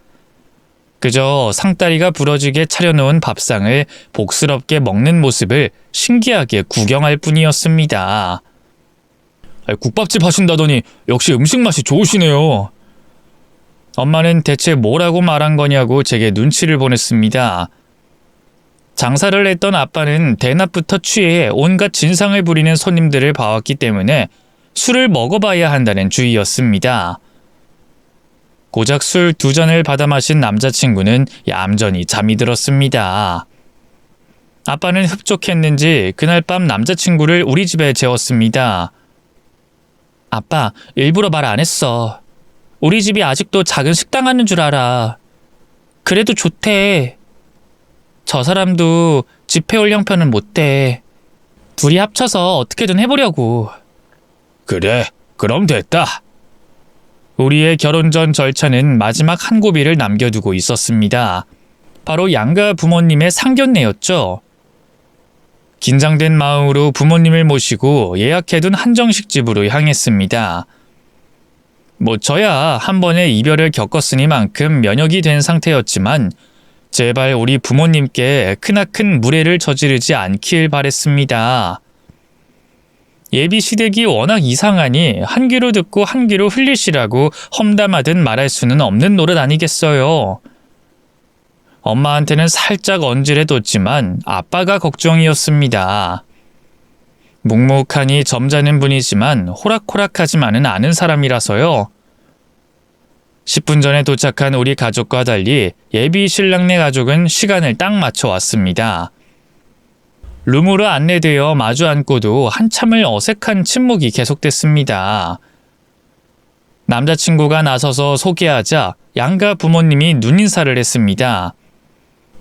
그저 상다리가 부러지게 차려놓은 밥상을 복스럽게 먹는 모습을 신기하게 구경할 뿐이었습니다. 국밥집 하신다더니 역시 음식 맛이 좋으시네요. 엄마는 대체 뭐라고 말한 거냐고 제게 눈치를 보냈습니다. 장사를 했던 아빠는 대낮부터 취해 온갖 진상을 부리는 손님들을 봐왔기 때문에 술을 먹어봐야 한다는 주의였습니다. 고작 술 2잔을 받아 마신 남자친구는 얌전히 잠이 들었습니다. 아빠는 흡족했는지 그날 밤 남자친구를 우리 집에 재웠습니다. 아빠, 일부러 말 안 했어. 우리 집이 아직도 작은 식당 하는 줄 알아. 그래도 좋대. 저 사람도 집 해올 형편은 못돼. 둘이 합쳐서 어떻게든 해보려고. 그래, 그럼 됐다. 우리의 결혼 전 절차는 마지막 한 고비를 남겨두고 있었습니다. 바로 양가 부모님의 상견례였죠. 긴장된 마음으로 부모님을 모시고 예약해둔 한정식 집으로 향했습니다. 저야 한 번의 이별을 겪었으니만큼 면역이 된 상태였지만 제발 우리 부모님께 크나큰 무례를 저지르지 않길 바랬습니다. 예비 시댁이 워낙 이상하니 한 귀로 듣고 한 귀로 흘리시라고 험담하듯 말할 수는 없는 노릇 아니겠어요. 엄마한테는 살짝 언질해뒀지만 아빠가 걱정이었습니다. 묵묵하니 점잖은 분이지만 호락호락하지만은 않은 사람이라서요. 10분 전에 도착한 우리 가족과 달리 예비 신랑네 가족은 시간을 딱 맞춰 왔습니다. 룸으로 안내되어 마주 앉고도 한참을 어색한 침묵이 계속됐습니다. 남자친구가 나서서 소개하자 양가 부모님이 눈인사를 했습니다.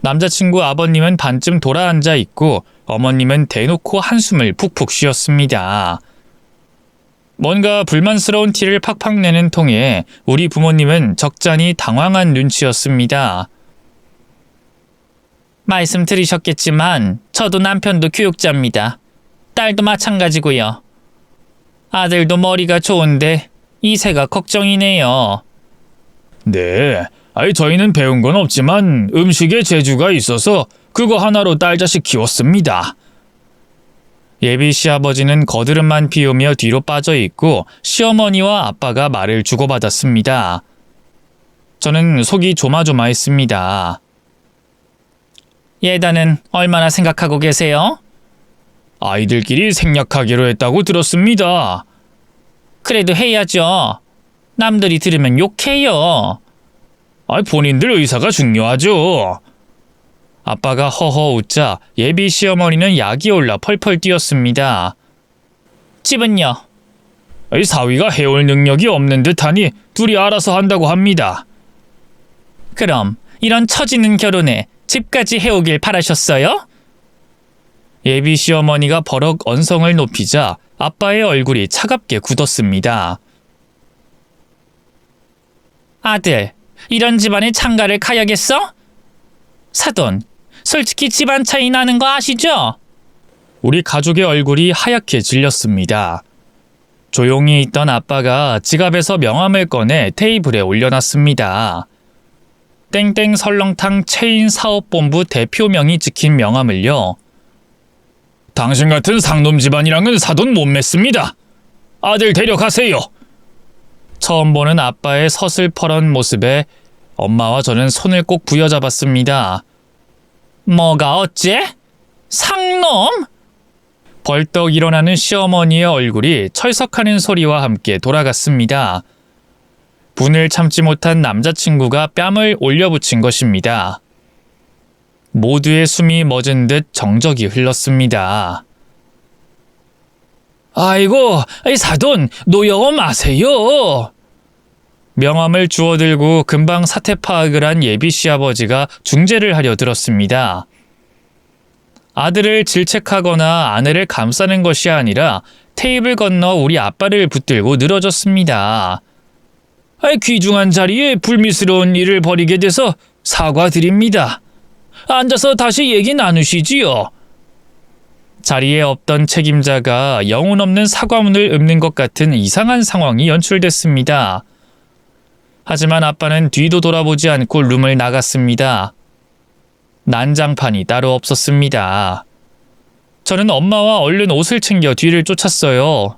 남자친구 아버님은 반쯤 돌아앉아 있고 어머님은 대놓고 한숨을 푹푹 쉬었습니다. 뭔가 불만스러운 티를 팍팍 내는 통에 우리 부모님은 적잖이 당황한 눈치였습니다. 말씀드리셨겠지만 저도 남편도 교육자입니다. 딸도 마찬가지고요. 아들도 머리가 좋은데 이세가 걱정이네요. 네, 저희는 배운 건 없지만 음식에 재주가 있어서 그거 하나로 딸 자식 키웠습니다. 예비 시아버지는 거드름만 피우며 뒤로 빠져 있고 시어머니와 아빠가 말을 주고받았습니다. 저는 속이 조마조마했습니다. 예단은 얼마나 생각하고 계세요? 아이들끼리 생략하기로 했다고 들었습니다. 그래도 해야죠. 남들이 들으면 욕해요. 본인들 의사가 중요하죠. 아빠가 허허 웃자 예비 시어머니는 약이 올라 펄펄 뛰었습니다. 집은요? 사위가 해올 능력이 없는 듯하니 둘이 알아서 한다고 합니다. 그럼 이런 처지는 결혼에 집까지 해오길 바라셨어요? 예비 시어머니가 버럭 언성을 높이자 아빠의 얼굴이 차갑게 굳었습니다. 아들, 이런 집안에 장가를 가야겠어? 사돈, 솔직히 집안 차이 나는 거 아시죠? 우리 가족의 얼굴이 하얗게 질렸습니다. 조용히 있던 아빠가 지갑에서 명함을 꺼내 테이블에 올려놨습니다. 땡땡 설렁탕 체인 사업본부 대표명이 찍힌 명함을요. 당신 같은 상놈 집안이랑은 사돈 못 맺습니다. 아들 데려가세요. 처음 보는 아빠의 서슬퍼런 모습에 엄마와 저는 손을 꼭 부여잡았습니다. 뭐가 어째? 상놈? 벌떡 일어나는 시어머니의 얼굴이 철석하는 소리와 함께 돌아갔습니다. 분을 참지 못한 남자친구가 뺨을 올려붙인 것입니다. 모두의 숨이 멎은 듯 정적이 흘렀습니다. 아이고, 사돈 노여워 마세요. 명함을 주워들고 금방 사태 파악을 한 예비 시아버지가 중재를 하려 들었습니다. 아들을 질책하거나 아내를 감싸는 것이 아니라 테이블 건너 우리 아빠를 붙들고 늘어졌습니다. 귀중한 자리에 불미스러운 일을 벌이게 돼서 사과드립니다. 앉아서 다시 얘기 나누시지요. 자리에 없던 책임자가 영혼 없는 사과문을 읊는 것 같은 이상한 상황이 연출됐습니다. 하지만 아빠는 뒤도 돌아보지 않고 룸을 나갔습니다. 난장판이 따로 없었습니다. 저는 엄마와 얼른 옷을 챙겨 뒤를 쫓았어요.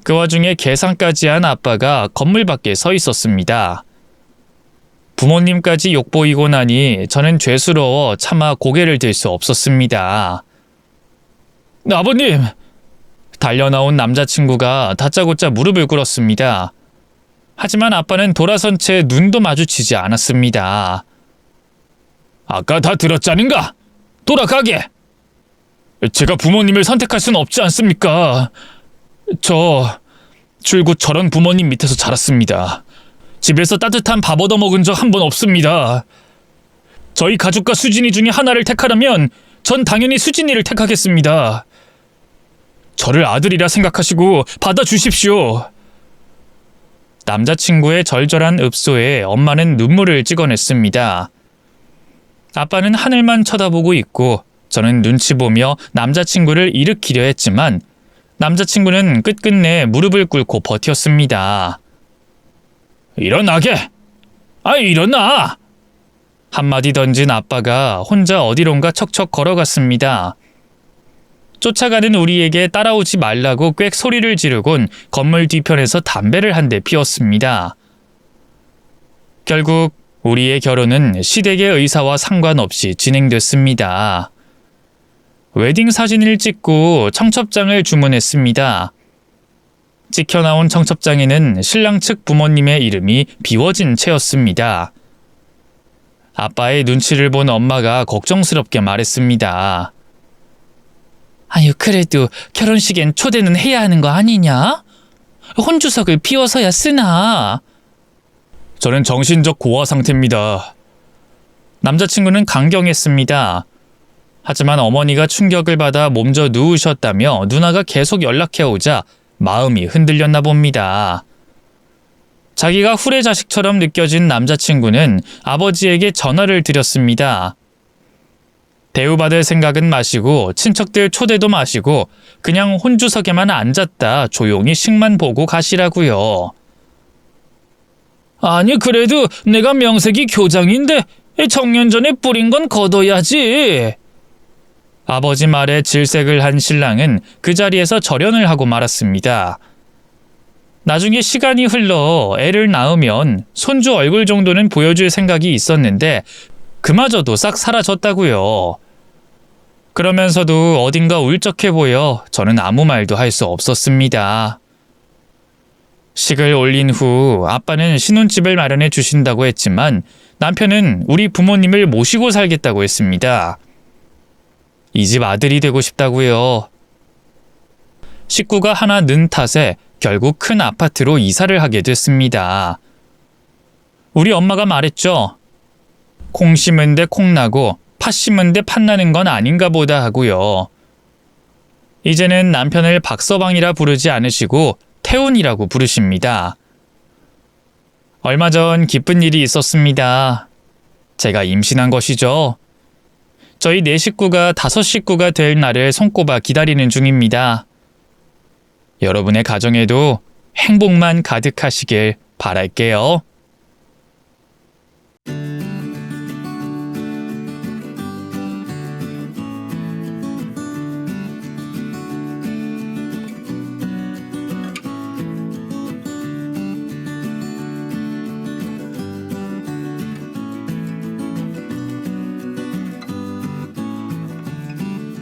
그 와중에 계산까지 한 아빠가 건물 밖에 서 있었습니다. 부모님까지 욕보이고 나니 저는 죄스러워 차마 고개를 들 수 없었습니다. 아버님! 달려나온 남자친구가 다짜고짜 무릎을 꿇었습니다. 하지만 아빠는 돌아선 채 눈도 마주치지 않았습니다. 아까 다 들었자는가? 돌아가게! 제가 부모님을 선택할 수는 없지 않습니까? 저 줄곧 저런 부모님 밑에서 자랐습니다. 집에서 따뜻한 밥 얻어먹은 적 한 번 없습니다. 저희 가족과 수진이 중에 하나를 택하라면 전 당연히 수진이를 택하겠습니다. 저를 아들이라 생각하시고 받아주십시오. 남자친구의 절절한 읍소에 엄마는 눈물을 찍어냈습니다. 아빠는 하늘만 쳐다보고 있고 저는 눈치 보며 남자친구를 일으키려 했지만 남자친구는 끝끝내 무릎을 꿇고 버텼습니다. 일어나게! 일어나! 한마디 던진 아빠가 혼자 어디론가 척척 걸어갔습니다. 쫓아가는 우리에게 따라오지 말라고 꽥 소리를 지르곤 건물 뒤편에서 담배를 한 대 피웠습니다. 결국 우리의 결혼은 시댁의 의사와 상관없이 진행됐습니다. 웨딩 사진을 찍고 청첩장을 주문했습니다. 찍혀나온 청첩장에는 신랑 측 부모님의 이름이 비워진 채였습니다. 아빠의 눈치를 본 엄마가 걱정스럽게 말했습니다. 아유, 그래도 결혼식엔 초대는 해야 하는 거 아니냐? 혼주석을 비워서야 쓰나? 저는 정신적 고아 상태입니다. 남자친구는 강경했습니다. 하지만 어머니가 충격을 받아 몸져 누우셨다며 누나가 계속 연락해오자 마음이 흔들렸나 봅니다. 자기가 후레자식처럼 느껴진 남자친구는 아버지에게 전화를 드렸습니다. 대우받을 생각은 마시고 친척들 초대도 마시고 그냥 혼주석에만 앉았다 조용히 식만 보고 가시라고요. 아니 그래도 내가 명색이 교장인데 청년 전에 뿌린 건 걷어야지. 아버지 말에 질색을 한 신랑은 그 자리에서 절연을 하고 말았습니다. 나중에 시간이 흘러 애를 낳으면 손주 얼굴 정도는 보여줄 생각이 있었는데 그마저도 싹 사라졌다고요. 그러면서도 어딘가 울적해 보여 저는 아무 말도 할 수 없었습니다. 식을 올린 후 아빠는 신혼집을 마련해 주신다고 했지만 남편은 우리 부모님을 모시고 살겠다고 했습니다. 이 집 아들이 되고 싶다고요. 식구가 하나 는 탓에 결국 큰 아파트로 이사를 하게 됐습니다. 우리 엄마가 말했죠. 콩 심은 데 콩 나고 팥 심은 데 팥 나는 건 아닌가 보다 하고요. 이제는 남편을 박서방이라 부르지 않으시고 태훈이라고 부르십니다. 얼마 전 기쁜 일이 있었습니다. 제가 임신한 것이죠. 저희 4식구가 5식구가 될 날을 손꼽아 기다리는 중입니다. 여러분의 가정에도 행복만 가득하시길 바랄게요.